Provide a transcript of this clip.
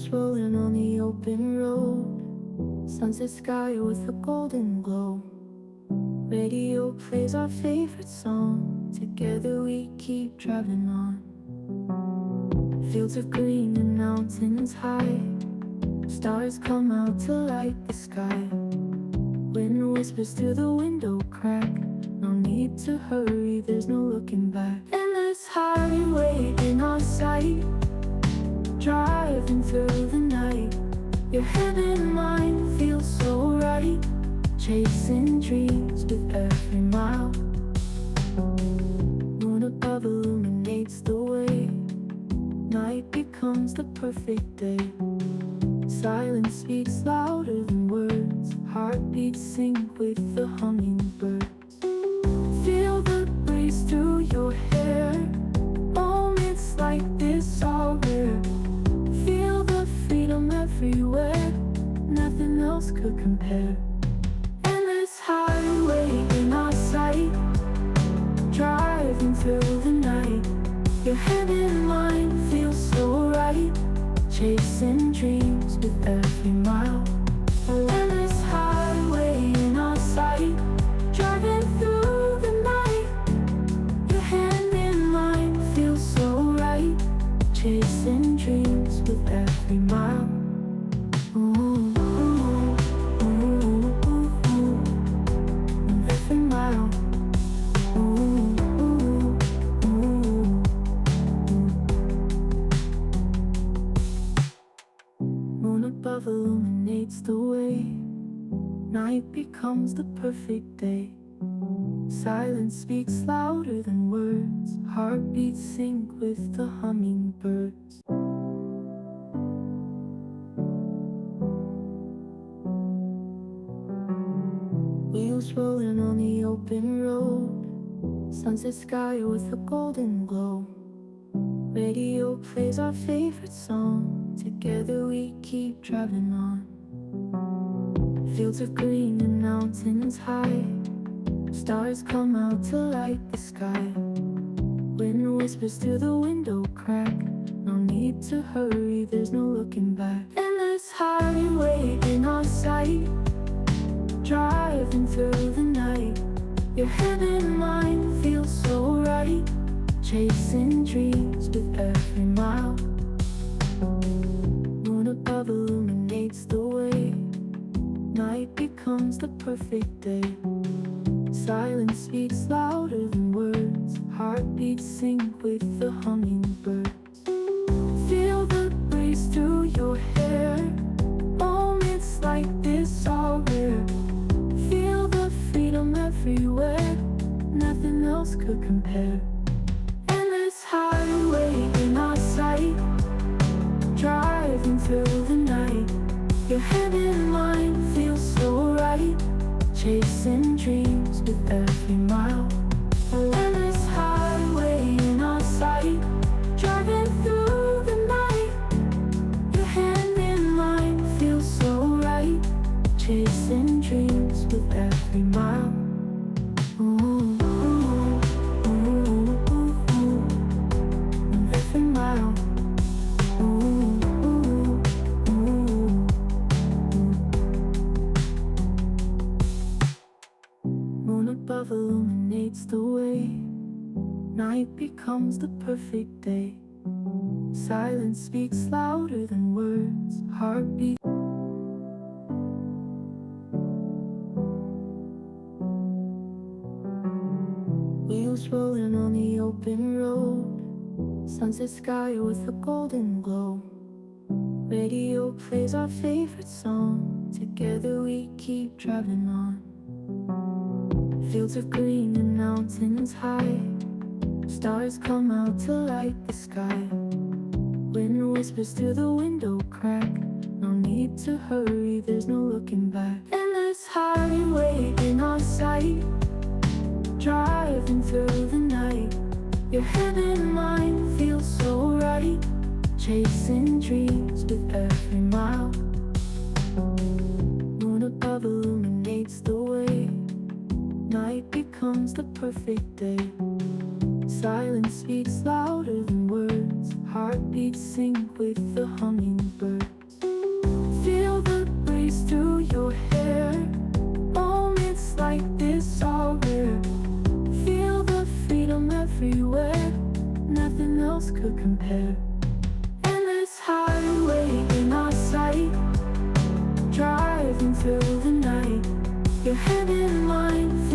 Wheels rolling on the open road, sunset sky with a golden glow. Radio plays our favorite song, together we keep driving on. Fields of green and mountains high, stars come out to light the sky. Wind whispers through the window crack, no need to hurry, there's no looking back. Endless highway in our sight, driving through the night. Your head and mind feel so right, chasing dreams with every mile. Moon above illuminates the way, night becomes the perfect day. Silence speaks louder than words, heartbeats sync with the hummingbirds. Feel the breeze through your hair, moments like this are rare. Feel the freedom everywhere, nothing else could compare. Endless highway in our sight, driving through the night. Your head and mind feel so right, chasing dreams with every mile. Endless highway in our sight, driving through the night. Your hand in mine feels so right, chasing dreams with every mile. Ooh, ooh, ooh, ooh, ooh. Every mile. Ooh, ooh, ooh. Moon above illuminates the way, night becomes the perfect day. Silence speaks louder than words, heartbeats sync with the hummingbirds. Wheels rolling on the open road, sunset sky with a golden glow. Radio plays our favorite song, together we keep driving on. Fields of green and mountains high, stars come out to light the sky. Wind whispers through the window crack, no need to hurry, there's no looking back. Endless highway in our sight, driving through the night. Your head and mind feel so right, chasing dreams with every mile. Moon above illuminates the way, night becomes the perfect day. Silence speaks louder than words, heartbeats sync with the hummingbirds. Feel the breeze through your hair, moments like this are rare. Feel the freedom everywhere, nothing else could compare. Endless highway in our sight, driving through the night. Your head and mind feel so right, chasing dreams with every mile. Endless highway in our sight, driving through the night. Your hand in mine feels so right, chasing dreams with every mile. Ooh, ooh, ooh, ooh, ooh. Every mile. Ooh, ooh, ooh. Moon above illuminates the way, night becomes the perfect day. Silence speaks louder than words, heartbeat. Wheels rolling on the open road, sunset sky with a golden glow. Radio plays our favorite song, together we keep driving on. Fields of green and mountains high, stars come out to light the sky. Wind whispers through the window crack, no need to hurry, there's no looking back. Endless highway in our sight, driving through the night. Your head and mind feel so right, chasing dreams with every mile. Moon above illuminates the way, night becomes the perfect day. Silence speaks louder than words, heartbeats sync with the hummingbird. could compare. Endless highway in our sight, driving through the night, your hand in mine,